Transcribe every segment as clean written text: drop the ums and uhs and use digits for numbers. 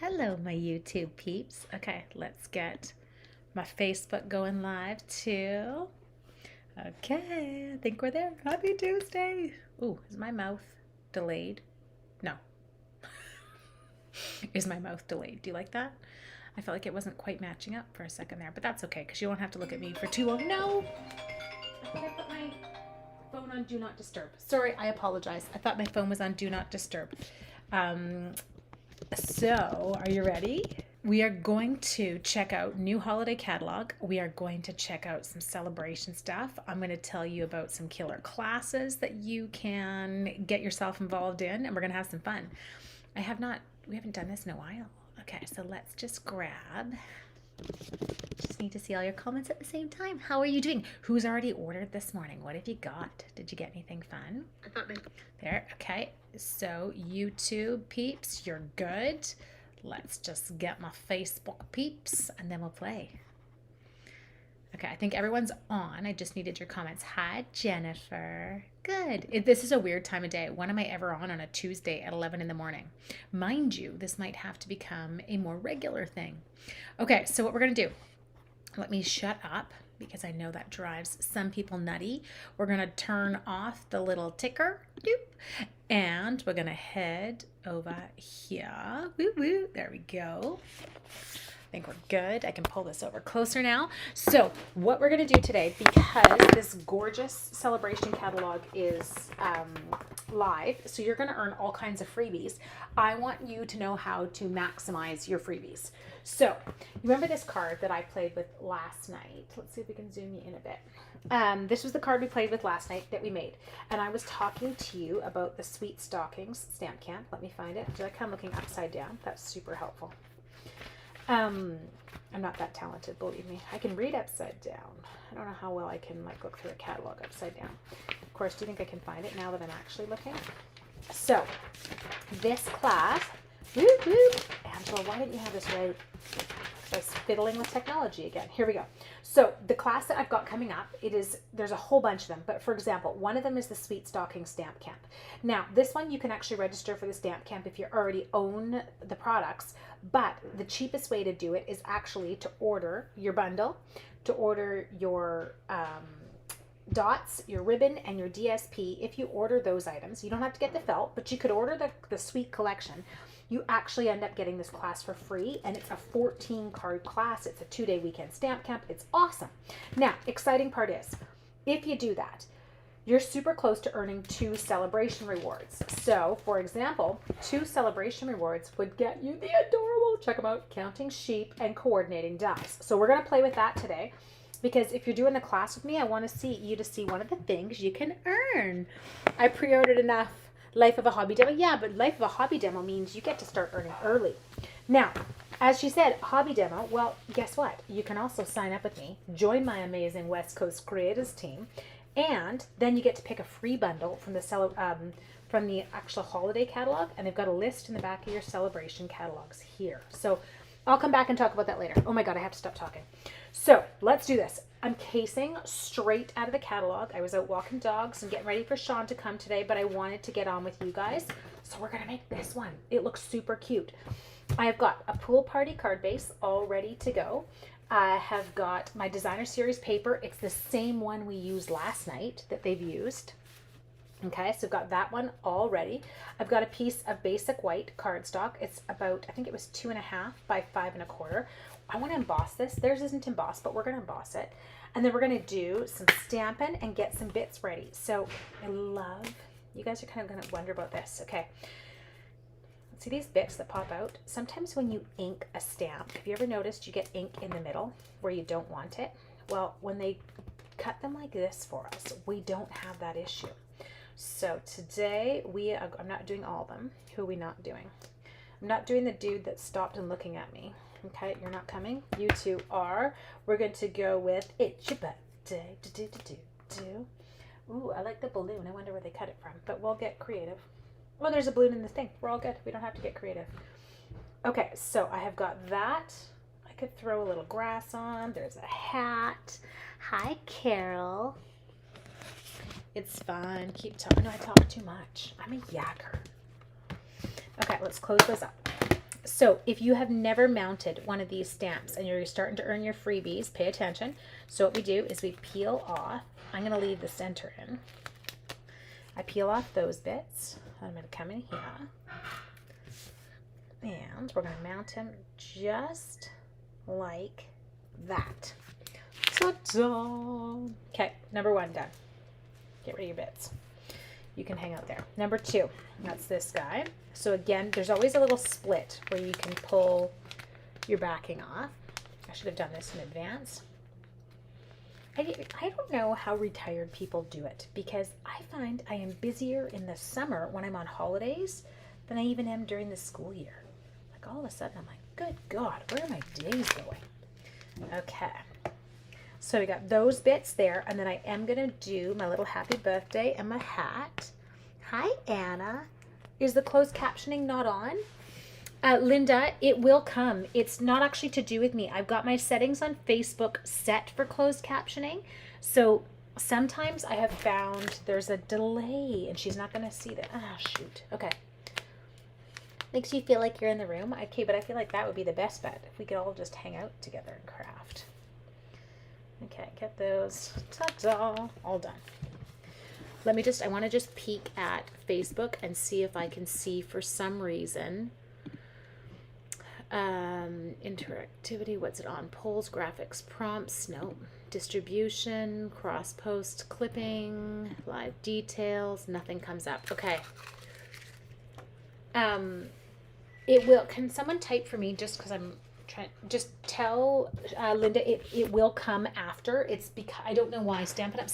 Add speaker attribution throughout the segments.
Speaker 1: Hello, my YouTube peeps. Okay, let's get my Facebook going live too. Okay, I think we're there. Happy Tuesday. Ooh, is my mouth delayed? No. Is my mouth delayed? Do you like that? I felt like it wasn't quite matching up for a second there, but that's okay because you won't have to look at me for too long. No! I thought I put my phone on Do Not Disturb. Sorry, I apologize. I thought my phone was on Do Not Disturb. So, are you ready? We are going to check out new holiday catalog. We are going to check out some celebration stuff. I'm going to tell you about some killer classes that you can get yourself involved in, and we're going to have some fun. We haven't done this in a while. Okay, so let's just grab. Just need to see all your comments at the same time. How are you doing? Who's already ordered this morning? What have you got? Did you get anything fun? There, okay. So YouTube peeps, you're good. Let's just get my Facebook peeps and then we'll play. Okay, I think everyone's on. I just needed your comments. Hi, Jennifer. Good. This is a weird time of day. When am I ever on a Tuesday at 11 in the morning? Mind you, this might have to become a more regular thing. Okay, so what we're going to do, let me shut up because I know that drives some people nutty. We're going to turn off the little ticker, doop, and we're going to head over here. Woo woo, there we go. I think we're good. I can pull this over closer now. So what we're going to do today, because this gorgeous celebration catalog is live, so you're going to earn all kinds of freebies. I want you to know how to maximize your freebies. So remember this card that I played with last night? Let's see if we can zoom you in a bit. This was the card we played with last night that we made. And I was talking to you about the Sweet Stockings stamp camp. Let me find it. Did I come looking upside down? That's super helpful. I'm not that talented, believe me. I can read upside down. I don't know how well I can look through a catalog upside down. Of course, do you think I can find it now that I'm actually looking? So, this class, woo woo, Angela, why didn't you have this right? I was fiddling with technology again. Here we go. So the class that I've got coming up, there's a whole bunch of them, but for example, one of them is the Sweet Stocking Stamp Camp. Now, this one you can actually register for the stamp camp if you already own the products, but the cheapest way to do it is actually to order your bundle, to order your dots, your ribbon, and your DSP. If you order those items, you don't have to get the felt, but you could order the Sweet Collection. You actually end up getting this class for free, and it's a 14 card class. It's a 2-day weekend stamp camp. It's awesome. Now, exciting part is, if you do that, you're super close to earning 2 celebration rewards. So, for example, 2 celebration rewards would get you the adorable, check them out, counting sheep and coordinating dies. So we're going to play with that today, because if you're doing the class with me, I want to see one of the things you can earn. I pre-ordered enough Life of a Hobby demo. Yeah, but Life of a Hobby demo means you get to start earning early. Now, as she said, hobby demo, well, guess what? You can also sign up with me, join my amazing West Coast Creators team, and then you get to pick a free bundle from the actual holiday catalog, and they've got a list in the back of your celebration catalogs here. So I'll come back and talk about that later. Oh my God, I have to stop talking. So let's do this. I'm casing straight out of the catalog. I was out walking dogs and getting ready for Sean to come today, but I wanted to get on with you guys. So we're going to make this one. It looks super cute. I have got a pool party card base all ready to go. I have got my designer series paper. It's the same one we used last night that they've used. Okay, so I've got that one all ready. I've got a piece of basic white cardstock. It's about, I think it was 2.5 by 5 1/4. I want to emboss this. Theirs isn't embossed, but we're going to emboss it. And then we're going to do some stamping and get some bits ready. So you guys are kind of going to wonder about this. Okay. See these bits that pop out? Sometimes when you ink a stamp, have you ever noticed you get ink in the middle where you don't want it? Well, when they cut them like this for us, we don't have that issue. So today I'm not doing all of them. Who are we not doing? I'm not doing the dude that stopped and looking at me. Okay, you're not coming. You two are. We're going to go with It's Your Birthday. Ooh, I like the balloon. I wonder where they cut it from, but we'll get creative. Oh, there's a balloon in the thing. We're all good. We don't have to get creative. Okay, so I have got that. I could throw a little grass on. There's a hat. Hi, Carol. It's fun. Keep talking. No, I talk too much. I'm a yacker. Okay, let's close those up. So if you have never mounted one of these stamps and you're starting to earn your freebies, pay attention. So what we do is we peel off. I'm going to leave the center in. I peel off those bits. I'm going to come in here. And we're going to mount him just like that. Ta-da! Okay, number 1 done. Get rid of your bits. You can hang out there. Number 2, that's this guy. So again, there's always a little split where you can pull your backing off. I should have done this in advance. I don't know how retired people do it, because I find I am busier in the summer when I'm on holidays than I even am during the school year. Like all of a sudden I'm like, good God, where are my days going? Okay. So we got those bits there, and then I am going to do my little happy birthday and my hat. Hi, Anna. Is the closed captioning not on? Linda, it will come. It's not actually to do with me. I've got my settings on Facebook set for closed captioning. So sometimes I have found there's a delay and she's not going to see that. Ah, shoot. Okay. Makes you feel like you're in the room. Okay, but I feel like that would be the best bet if we could all just hang out together and craft. Okay, get those. Ta-da! All done. I want to just peek at Facebook and see if I can see for some reason. Interactivity, what's it on? Polls, graphics, prompts, no. Distribution, cross post, clipping, live details, nothing comes up. Okay. It will, can someone type for me just because I'm trying, just tell Linda it will come after. It's because, I don't know why, Stampin' Up!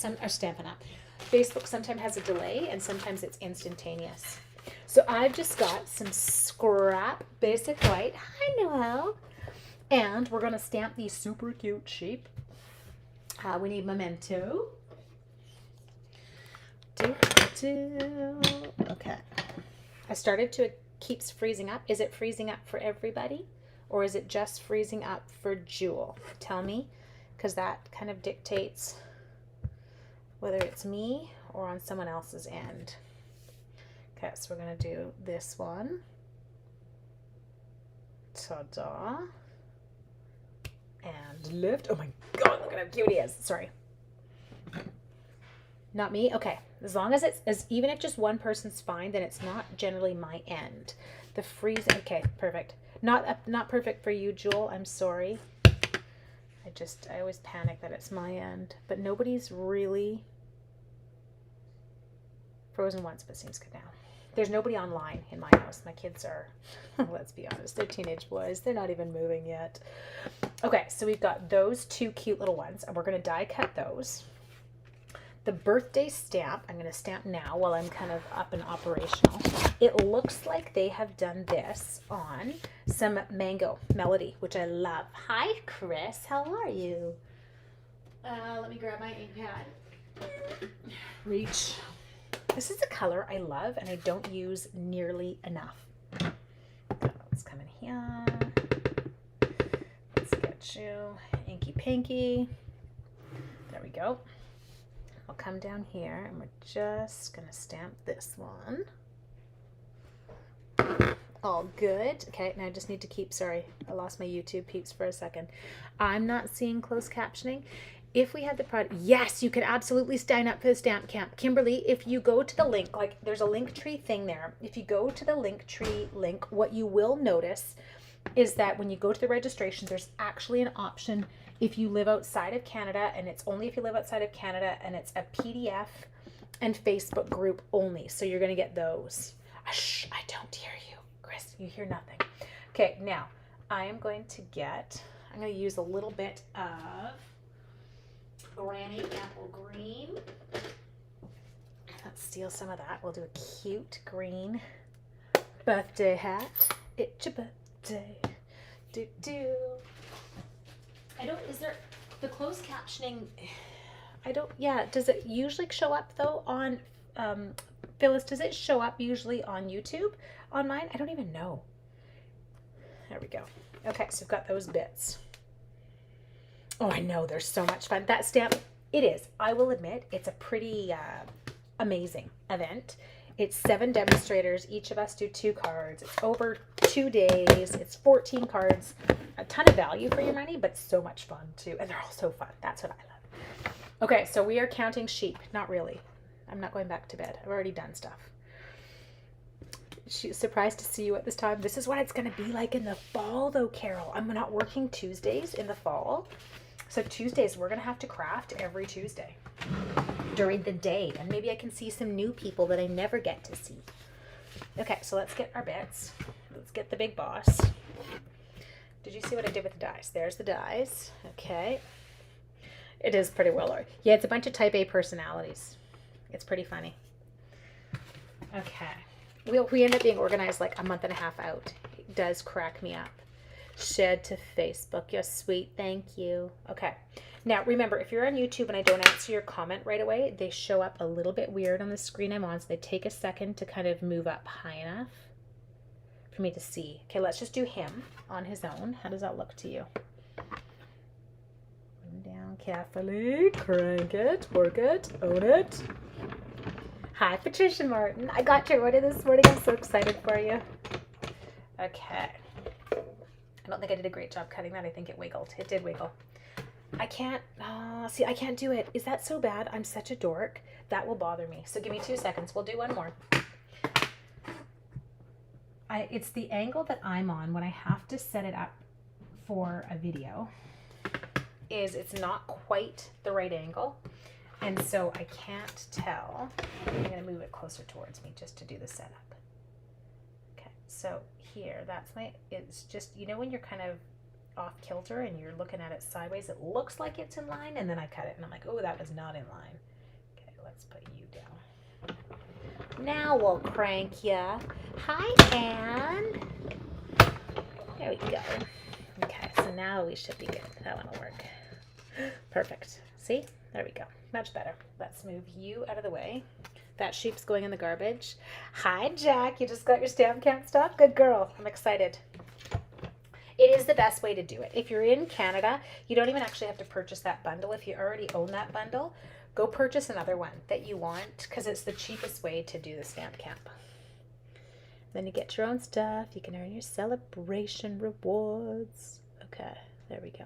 Speaker 1: Facebook sometimes has a delay and sometimes it's instantaneous. So I've just got some scrap basic white. Hi, Noel. And we're going to stamp these super cute sheep. We need memento. Okay. I started to, it keeps freezing up. Is it freezing up for everybody? Or is it just freezing up for Jewel? Tell me, because that kind of dictates whether it's me or on someone else's end. Okay, so we're going to do this one. Ta-da. And lift. Oh my God, look at how cute he is. Sorry. Not me? Okay. As long as it's, even if just one person's fine, then it's not generally my end. The freezing, okay, perfect. Not perfect for you, Jewel. I'm sorry. I always panic that it's my end. But nobody's really frozen once, but seems good now. There's nobody online in my house. My kids are, let's be honest, they're teenage boys. They're not even moving yet. Okay, so we've got those 2 cute little ones, and we're going to die cut those. The birthday stamp, I'm going to stamp now while I'm kind of up and operational. It looks like they have done this on some mango melody, which I love. Hi, Chris. How are you? Let me grab my ink pad. Reach. This is a color I love and I don't use nearly enough. Let's come in here. Let's get you inky pinky. There we go. I'll come down here and we're just going to stamp this one. All good. Okay, now I just need to keep, sorry, I lost my YouTube peeps for a second. I'm not seeing closed captioning. If we had the product, yes, you could absolutely sign up for the stamp camp. Kimberly, if you go to the link, like there's a Linktree thing there. If you go to the Linktree link, what you will notice is that when you go to the registration, there's actually an option if you live outside of Canada, and it's only if you live outside of Canada, and it's a PDF and Facebook group only. So you're going to get those. Shh, I don't hear you, Chris. You hear nothing. Okay, now I am going to I'm going to use a little bit of Granny Apple Green. Let's steal some of that. We'll do a cute green birthday hat. It's your birthday. Is there the closed captioning? Does it usually show up though on, Phyllis, does it show up usually on YouTube on mine? I don't even know. There we go. Okay, so we've got those bits. Oh, I know, they're so much fun. That stamp, it is. I will admit, it's a pretty amazing event. It's 7 demonstrators. Each of us do 2 cards. It's over 2 days. It's 14 cards. A ton of value for your money, but so much fun too. And they're all so fun. That's what I love. Okay, so we are counting sheep. Not really. I'm not going back to bed. I've already done stuff. She's surprised to see you at this time. This is what it's going to be like in the fall though, Carol. I'm not working Tuesdays in the fall. So Tuesdays, we're going to have to craft every Tuesday during the day. And maybe I can see some new people that I never get to see. Okay, so let's get our bits. Let's get the big boss. Did you see what I did with the dies? There's the dies. Okay. It is pretty well. Yeah, it's a bunch of type A personalities. It's pretty funny. Okay. We end up being organized like a month and a half out. It does crack me up. Shed to Facebook. You're sweet. Thank you. Okay. Now, remember, if you're on YouTube and I don't answer your comment right away, they show up a little bit weird on the screen I'm on, so they take a second to kind of move up high enough for me to see. Okay, let's just do him on his own. How does that look to you? Down carefully. Crank it. Work it. Own it. Hi, Patricia Martin. I got your order this morning. I'm so excited for you. Okay. I don't think I did a great job cutting that. I think it wiggled. It did wiggle. I can't, see, I can't do it. Is that so bad? I'm such a dork. That will bother me. So give me 2 seconds. We'll do one more. It's the angle that I'm on when I have to set it up for a video. It's not quite the right angle. And so I can't tell. I'm going to move it closer towards me just to do the setup. Okay, so here, it's just, you know when you're kind of off kilter and you're looking at it sideways, it looks like it's in line, and then I cut it and I'm like, oh, that was not in line. Okay, let's put you down. Now we'll crank ya. Hi, Anne. There we go. Okay, so now we should be good. That one will work. Perfect. See? There we go. Much better. Let's move you out of the way. That sheep's going in the garbage. Hi, Jack. You just got your stamp camp stuff? Good girl. I'm excited. It is the best way to do it. If you're in Canada, you don't even actually have to purchase that bundle. If you already own that bundle, go purchase another one that you want because it's the cheapest way to do the stamp camp. Then you get your own stuff. You can earn your celebration rewards. Okay, there we go.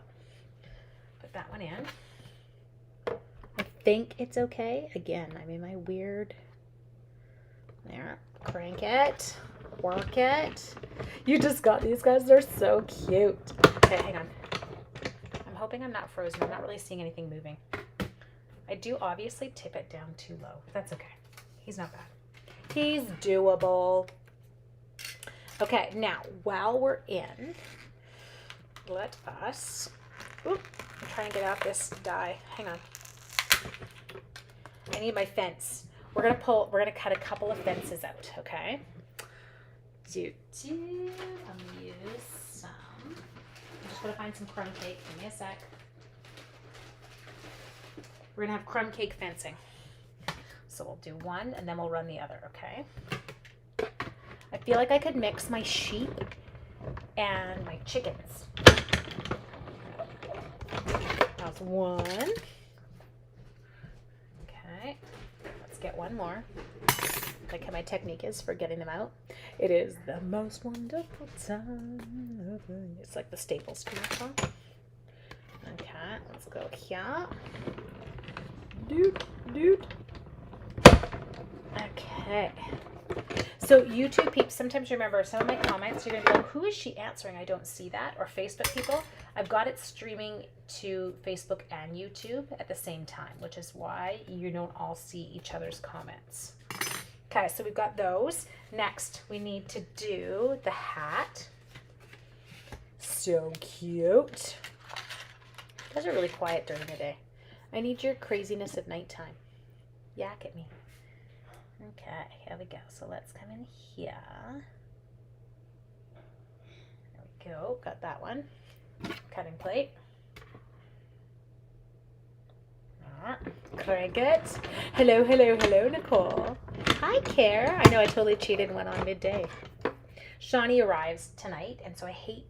Speaker 1: Put that one in. I think it's okay. Again, I'm in my weird. There. Crank it. Work it. You just got these guys. They're so cute. Okay, hang on. I'm hoping I'm not frozen. I'm not really seeing anything moving. I do obviously tip it down too low. That's okay. He's not bad. He's doable. Okay, now, while we're in, let us... Oop, I'm trying to get out this die. Hang on. I need my fence. We're gonna cut a couple of fences out, okay? I'm gonna use some. I'm just gonna find some crumb cake. Give me a sec. We're gonna have crumb cake fencing. So we'll do one and then we'll run the other, okay? I feel like I could mix my sheep and my chickens. That's one. Okay, let's get one more. Like how my technique is for getting them out. It is the most wonderful time of the year. It's like the Staples commercial. Okay, let's go here. Dude. Okay. So YouTube peeps, sometimes remember some of my comments, you're going to be like, who is she answering? I don't see that. Or Facebook people. I've got it streaming to Facebook and YouTube at the same time, which is why you don't all see each other's comments. Okay, so we've got those. Next, we need to do the hat. So cute. You guys are really quiet during the day. I need your craziness at nighttime. Yak at me. Okay, here we go. So let's come in here. There we go. Got that one. Cutting plate. Crank it. Hello, Nicole. Hi, Care. I know I totally cheated and went on midday. Shawnee arrives tonight, and so I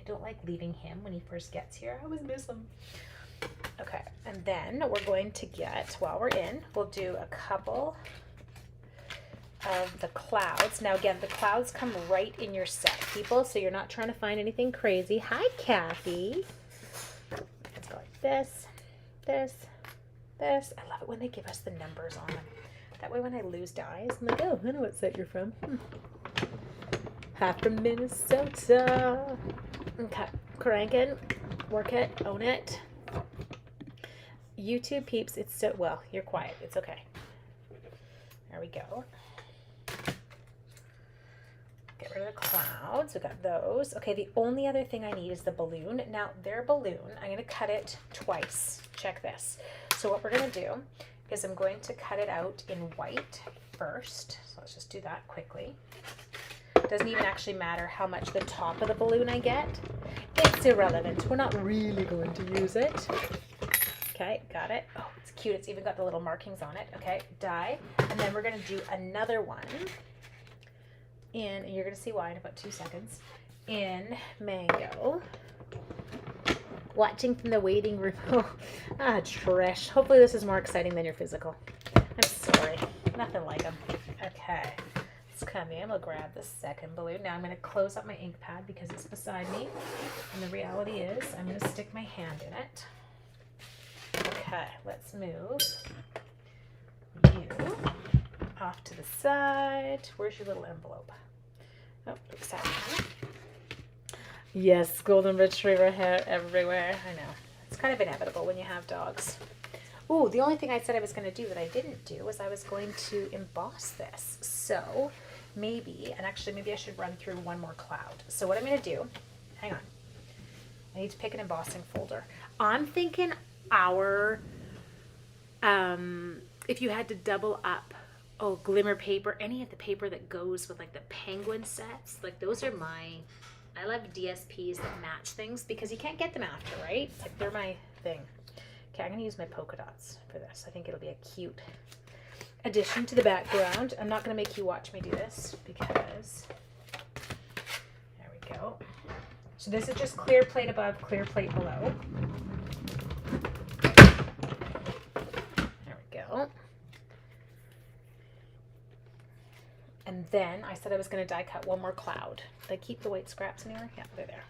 Speaker 1: don't like leaving him when he first gets here. I always miss him. Okay, and then we're going to get, while we're in, we'll do a couple of the clouds. Now again, the clouds come right in your set, people, so you're not trying to find anything crazy. Hi, Kathy. Let's go like this, this, this. I love it when they give us the numbers on them. That way when I lose dies, I'm like, oh, I know what set you're from. Half from Minnesota. Okay, cranking, work it, own it. YouTube peeps, it's so, well, you're quiet, it's okay. There we go. Get rid of the clouds, we got those. Okay, the only other thing I need is the balloon. Now, their balloon, I'm gonna cut it twice. Check this. So what we're gonna do is I'm going to cut it out in white first. So let's just do that quickly. Doesn't even actually matter how much the top of the balloon I get. It's irrelevant. We're not really going to use it. Okay, got it. Oh, it's cute. It's even got the little markings on it. Okay, die. And then we're going to do another one and you're going to see why in about 2 seconds, in mango. Watching from the waiting room. Oh, Trish. Hopefully this is more exciting than your physical. I'm sorry. Nothing like them. Okay. Let's come in. We'll grab the second balloon. Now I'm going to close up my ink pad because it's beside me. And the reality is I'm going to stick my hand in it. Okay. Let's move you off to the side. Where's your little envelope? Oh, exciting. Yes, golden retriever hair everywhere. I know. It's kind of inevitable when you have dogs. Ooh, the only thing I said I was going to do that I didn't do was I was going to emboss this. So maybe, and actually maybe I should run through one more cloud. So what I'm going to do, hang on. I need to pick an embossing folder. I'm thinking if you had to double up, glimmer paper, any of the paper that goes with like the penguin sets, like those are I love DSPs that match things because you can't get them after, right? It's like they're my thing. Okay, I'm going to use my polka dots for this. I think it'll be a cute addition to the background. I'm not going to make you watch me do this because, there we go. So this is just clear plate above, clear plate below. There we go. And then I said I was going to die cut one more cloud. Did I keep the white scraps anywhere? Yeah, they're there.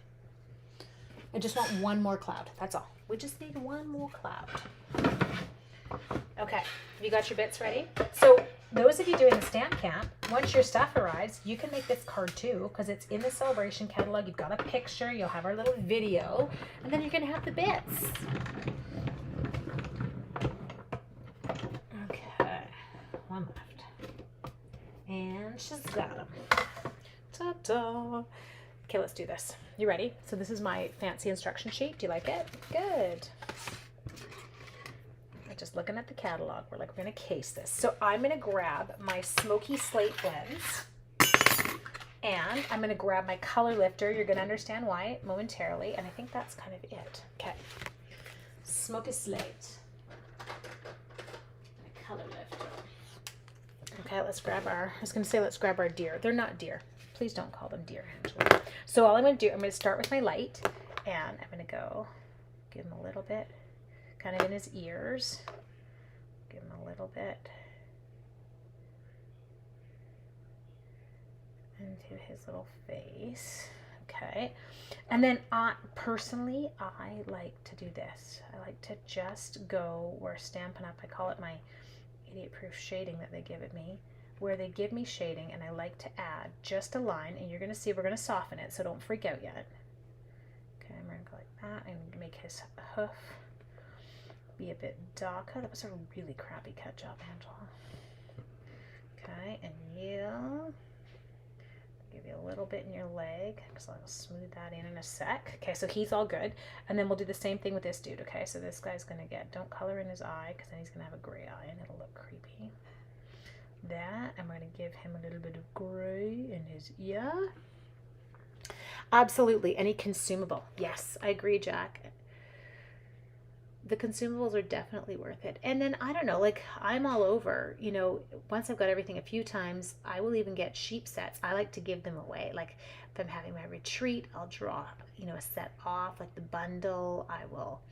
Speaker 1: I just want one more cloud. That's all. We just need one more cloud. Okay, you got your bits ready? So those of you doing the stamp camp, once your stuff arrives, you can make this card too because it's in the celebration catalog. You've got a picture, you'll have our little video, and then you're going to have the bits. Okay, one left. And she's got them. Ta-da! Okay, let's do this. You ready? So this is my fancy instruction sheet. Do you like it? Good. I'm just looking at the catalog. We're going to case this. So I'm going to grab my smoky slate blends and I'm going to grab my color lifter. You're going to understand why momentarily. And I think that's kind of it. Okay. Smoky slate. My color lifter. Okay, let's grab let's grab our deer. They're not deer. Please don't call them deer, Angela. So all I'm going to do, I'm going to start with my light, and I'm going to go give him a little bit, kind of in his ears. Give him a little bit into his little face. Okay. And then personally, I like to do this. I like to just go where Stampin' Up, I call it my idiot proof shading that they give it me, where they give me shading, and I like to add just a line, and you're going to see we're going to soften it, so don't freak out yet. Okay, I'm going to go like that and make his hoof be a bit darker. That was a really crappy cut job, Angela. Okay, and you, give you a little bit in your leg, because I'll smooth that in a sec. Okay, so he's all good, and then we'll do the same thing with this dude. Okay, so this guy's going to don't color in his eye, because then he's going to have a gray eye, and it'll look creepy. That, I'm going to give him a little bit of gray in his ear. Absolutely. Any consumable. Yes, I agree, Jack. The consumables are definitely worth it. And then, I don't know, like, I'm all over, you know, once I've got everything a few times, I will even get sheep sets. I like to give them away. Like, if I'm having my retreat, I'll draw, you know, a set off, like the bundle. I will,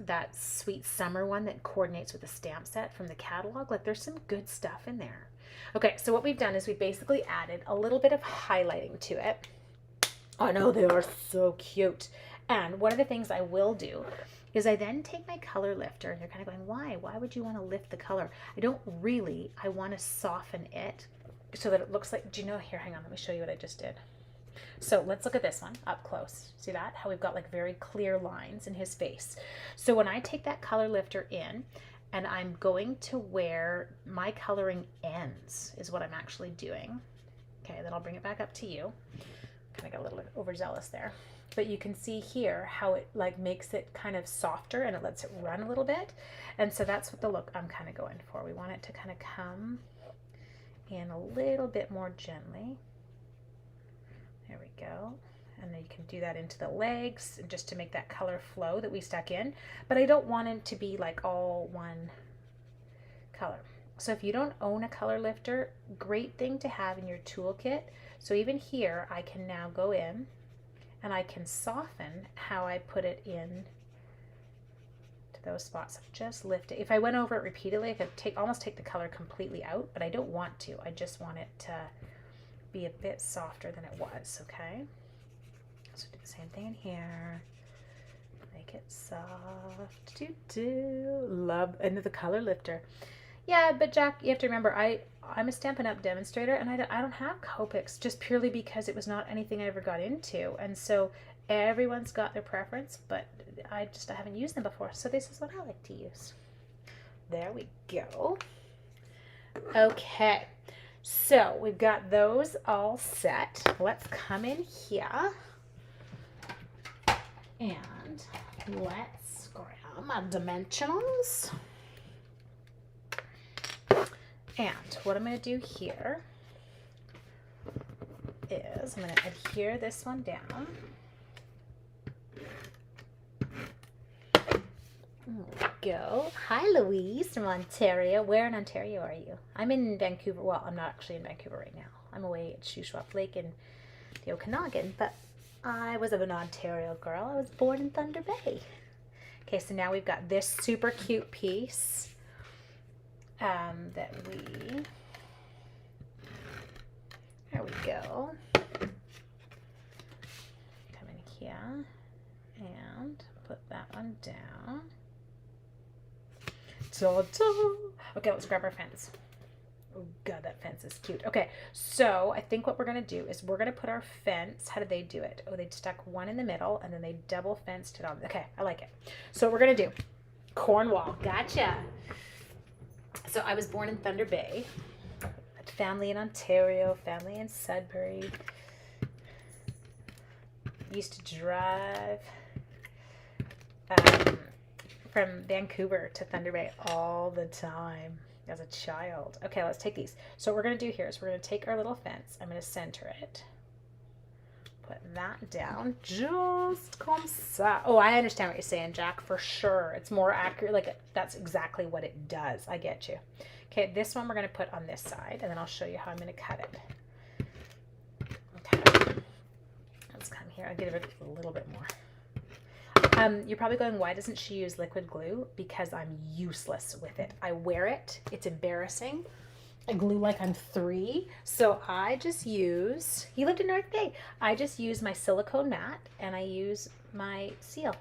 Speaker 1: that sweet summer one that coordinates with the stamp set from the catalog. Like, there's some good stuff in there. Okay, so what we've done is we basically added a little bit of highlighting to it. I know they are so cute. And one of the things I will do is I then take my color lifter, and you're kind of going, why? Why would you want to lift the color? I don't really. I want to soften it so that it looks like, do you know, here, hang on, let me show you what I just did. So let's look at this one up close. See that? How we've got like very clear lines in his face. So when I take that color lifter in, and I'm going to where my coloring ends is what I'm actually doing. Okay, then I'll bring it back up to you. Kind of got a little bit overzealous there. But you can see here how it like makes it kind of softer and it lets it run a little bit. And so that's what the look I'm kind of going for. We want it to kind of come in a little bit more gently. There we go. And then you can do that into the legs just to make that color flow that we stuck in. But I don't want it to be like all one color. So if you don't own a color lifter, great thing to have in your toolkit. So even here, I can now go in and I can soften how I put it in to those spots. Just lift it. If I went over it repeatedly, I could almost take the color completely out, but I don't want to. I just want it to be a bit softer than it was, okay? So do the same thing in here. Make it soft. Love, and the color lifter. Yeah, but Jack, you have to remember, I'm a Stampin' Up! Demonstrator, and I don't have Copics just purely because it was not anything I ever got into. And so everyone's got their preference, but I haven't used them before. So this is what I like to use. There we go. Okay, so we've got those all set. Let's come in here. And let's grab my dimensionals. And what I'm going to do here is I'm going to adhere this one down. There we go. Hi, Louise from Ontario. Where in Ontario are you? I'm in Vancouver. Well, I'm not actually in Vancouver right now. I'm away at Shuswap Lake in the Okanagan, but I was of an Ontario girl. I was born in Thunder Bay. Okay, so now we've got this super cute piece that there we go. Come in here and put that one down. Ta-da! Okay, let's grab our fence. Oh God, that fence is cute. Okay, so I think what we're gonna do is we're gonna put our fence. How did they do it? Oh, they stuck one in the middle and then they double fenced it on. Okay, I like it. So what we're gonna do, Cornwall, gotcha. So I was born in Thunder Bay, family in Ontario, family in Sudbury. Used to drive from Vancouver to Thunder Bay all the time as a child. Okay, let's take these. So what we're going to do here is we're going to take our little fence. I'm going to center it. Put that down. Just comme ça. Oh, I understand what you're saying, Jack, for sure. It's more accurate. Like, that's exactly what it does. I get you. Okay, this one we're going to put on this side, and then I'll show you how I'm going to cut it. Okay. Let's come here. I'll give it a little bit more. You're probably going, why doesn't she use liquid glue? Because I'm useless with it. I wear it. It's embarrassing. I glue like I'm 3. So I just use, he lived in North Bay. I just use my silicone mat and I use my seal.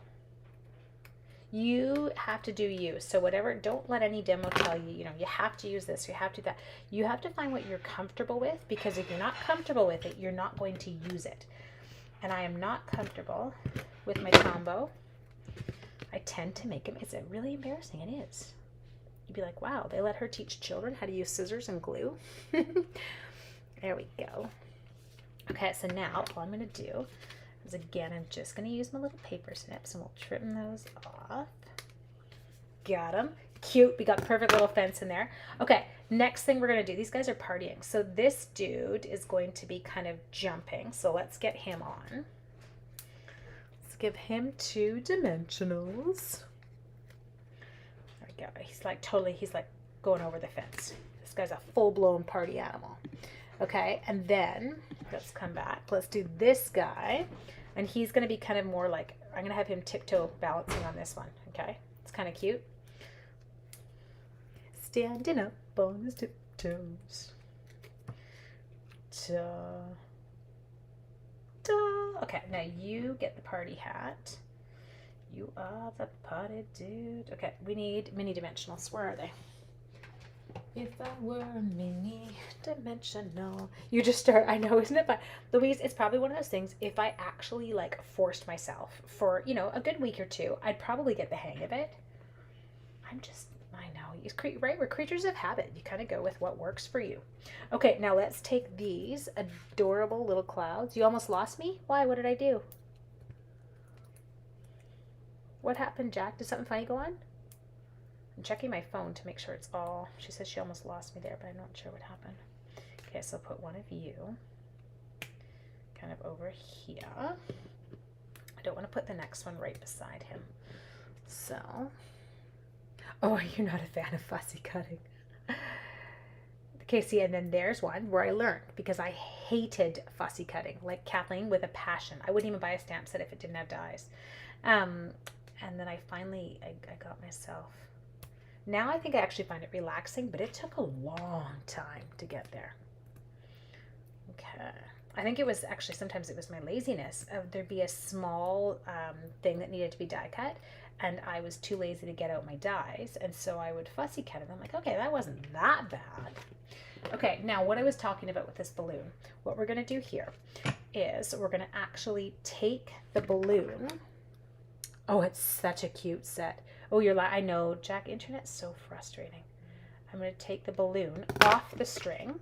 Speaker 1: You have to do you. So whatever, don't let any demo tell you, you know, you have to use this, you have to do that. You have to find what you're comfortable with, because if you're not comfortable with it, you're not going to use it. And I am not comfortable with my Tombow. I tend to make them, it's really embarrassing, it is. You'd be like, wow, they let her teach children how to use scissors and glue. There we go. Okay, so now all I'm going to do is, again, I'm just going to use my little paper snips and we'll trim those off. Got them. Cute. We got the perfect little fence in there. Okay, next thing we're going to do, these guys are partying. So this dude is going to be kind of jumping. So let's get him on. Let's give him 2 dimensionals. He's like totally, he's like going over the fence. This guy's a full-blown party animal. Okay, and then let's come back. Let's do this guy. And he's going to be kind of more like, I'm going to have him tiptoe balancing on this one. Okay, it's kind of cute. Standing up on his tiptoes. Ta. Ta. Okay, now you get the party hat. You are the party dude. Okay, we need mini dimensionals. Where are they? If I were mini dimensional. You just start, I know, isn't it? But Louise, it's probably one of those things, if I actually like forced myself for, you know, a good week or two, I'd probably get the hang of it. I know, right? We're creatures of habit. You kind of go with what works for you. Okay, now let's take these adorable little clouds. You almost lost me? Why? What did I do? What happened, Jack? Did something funny go on? I'm checking my phone to make sure it's all. She says she almost lost me there, but I'm not sure what happened. Okay, so I'll put one of you kind of over here. I don't want to put the next one right beside him. So, oh, you're not a fan of fussy cutting. Okay, see, and then there's one where I learned, because I hated fussy cutting, like Kathleen, with a passion. I wouldn't even buy a stamp set if it didn't have dies. And then I finally, I got myself. Now I think I actually find it relaxing, but it took a long time to get there. Okay. I think it was actually, sometimes it was my laziness. There'd be a small thing that needed to be die cut, and I was too lazy to get out my dies, and so I would fussy cut it. I'm like, okay, that wasn't that bad. Okay, now what I was talking about with this balloon, what we're going to do here is we're going to actually take the balloon. Oh, it's such a cute set. Oh, I know, Jack, internet's so frustrating. I'm going to take the balloon off the string.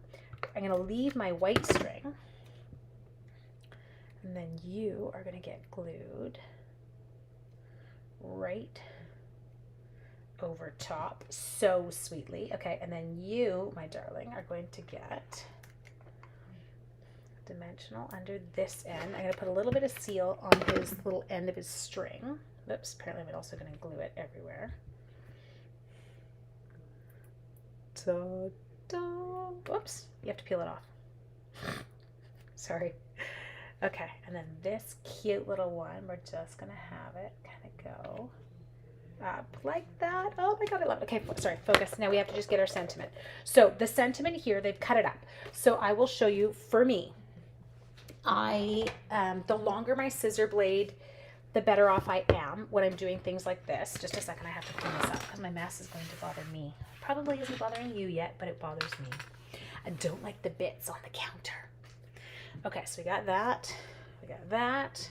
Speaker 1: I'm going to leave my white string. And then you are going to get glued right over top so sweetly. Okay, and then you, my darling, are going to get dimensional under this end. I'm going to put a little bit of seal on his little end of his string. Oops, apparently I'm also going to glue it everywhere. Ta-da. Whoops, you have to peel it off. Sorry. Okay, and then this cute little one, we're just going to have it kind of go up like that. Oh my God, I love it. Okay, sorry, focus. Now we have to just get our sentiment. So the sentiment here, they've cut it up. So I will show you, for me, the longer my scissor blade, the better off I am when I'm doing things like this. Just a second, I have to clean this up because my mess is going to bother me. Probably isn't bothering you yet, but it bothers me. I don't like the bits on the counter. Okay, so we got that. We got that.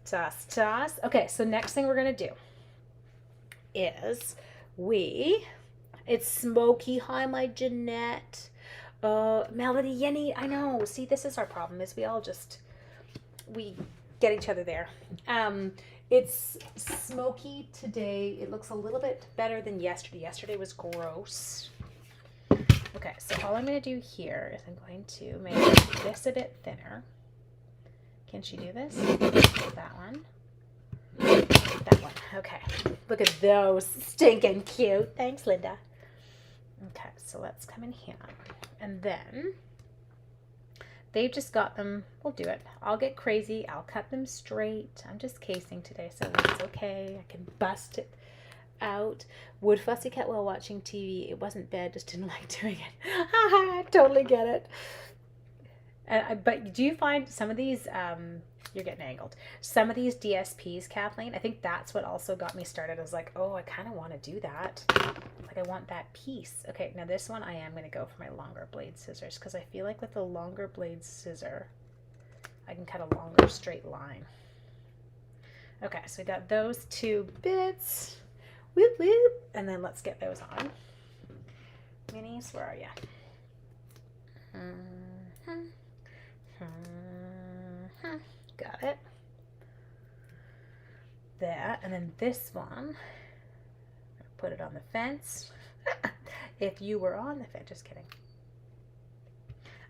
Speaker 1: Toss, toss. Okay, so next thing we're going to do is it's Smoky. Hi, my Jeanette. Melody, Yenny, I know. See, this is our problem, is we get each other there. It's smoky today. It looks a little bit better than yesterday. Yesterday was gross. Okay, so all I'm going to do here is I'm going to make this a bit thinner. Can she do this? That one. That one. Okay. Look at those. Stinking cute. Thanks, Linda. Okay, so let's come in here. And then they've just got them. We'll do it. I'll get crazy. I'll cut them straight. I'm just casing today, so it's okay. I can bust it out. Would fussy cut while watching TV. It wasn't bad, just didn't like doing it. I totally get it. But do you find some of these, you're getting angled, some of these DSPs, Kathleen, I think that's what also got me started. I was like, oh, I kind of want to do that. Like, I want that piece. Okay, now this one I am going to go for my longer blade scissors, because I feel like with the longer blade scissor, I can cut a longer straight line. Okay, so we got those two bits. Whoop, whoop. And then let's get those on. Minis, where are you? Got it. There, and then this one, put it on the fence. If you were on the fence, just kidding.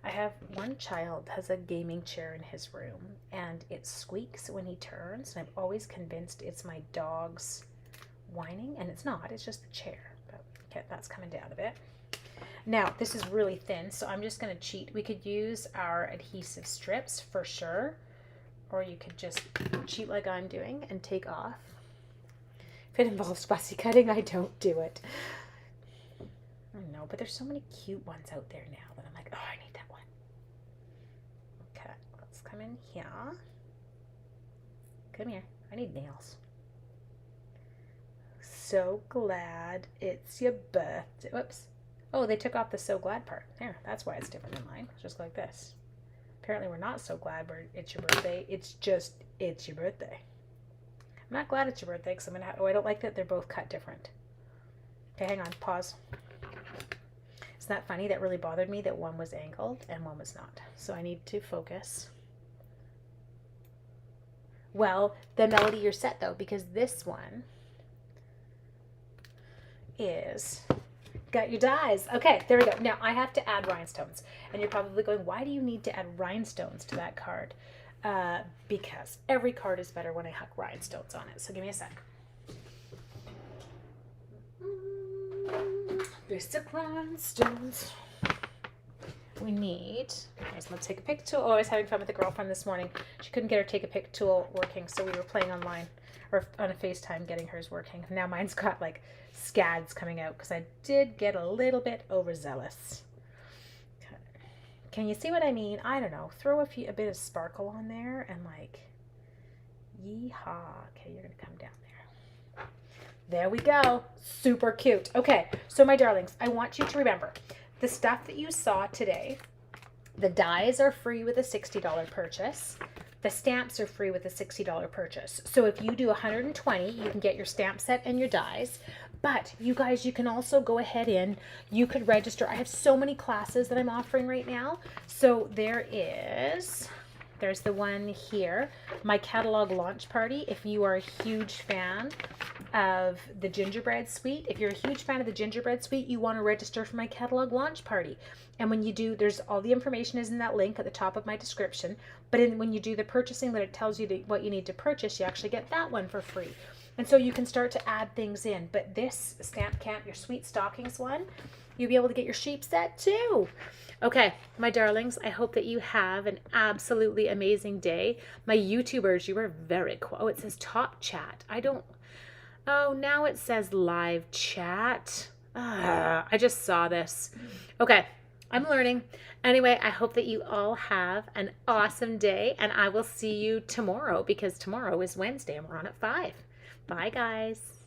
Speaker 1: I have one child has a gaming chair in his room, and it squeaks when he turns, and I'm always convinced it's my dog's whining, and it's not, it's just the chair. But okay, that's coming down a bit. Now this is really thin, so I'm just going to cheat. We could use our adhesive strips for sure, or you could just cheat like I'm doing and take off. If it involves fussy cutting, I don't do it. I know, but there's so many cute ones out there now that I'm like, oh, I need that one. nails come in here. Come here. I need nails. So glad it's your birthday. Whoops. Oh, they took off the so glad part. There, that's why it's different than mine. Just like this. Apparently we're not so glad it's your birthday. It's just, it's your birthday. I'm not glad it's your birthday because I'm going to have, oh, I don't like that they're both cut different. Okay, hang on, pause. Isn't that funny? That really bothered me that one was angled and one was not. So I need to focus. Well, the melody you're set though, because this one is got your dies. Okay, there we go. Now I have to add rhinestones. And you're probably going, why do you need to add rhinestones to that card? Because every card is better when I huck rhinestones on it. So give me a sec. Basic rhinestones. We need, let's take a pick tool. Oh, I was having fun with a girlfriend this morning. She couldn't get her take a pick tool working, so we were playing online or on a FaceTime getting hers working. Now mine's got like scads coming out because I did get a little bit overzealous. Can you see what I mean? I don't know. Throw a bit of sparkle on there and like, yeehaw. Okay, you're gonna come down there. There we go. Super cute. Okay, so my darlings, I want you to remember the stuff that you saw today. The dies are free with a $60 purchase. The stamps are free with a $60 purchase. So if you do 120, you can get your stamp set and your dies. But you guys, you can also go ahead you could register. I have so many classes that I'm offering right now. So there's the one here, my catalog launch party. If you are a huge fan of the gingerbread suite, if you're a huge fan of the gingerbread suite, you want to register for my catalog launch party. And when you do, there's all the information is in that link at the top of my description. But when you do the purchasing, that it tells you what you need to purchase, you actually get that one for free. And so you can start to add things in. But this Stamp Camp, your Sweet Stockings one, you'll be able to get your sheep set too. Okay, my darlings, I hope that you have an absolutely amazing day. My YouTubers, you were very cool. Oh, it says top chat. Oh, now it says live chat. I just saw this. Okay, I'm learning. Anyway, I hope that you all have an awesome day, and I will see you tomorrow because tomorrow is Wednesday and we're on at 5. Bye, guys.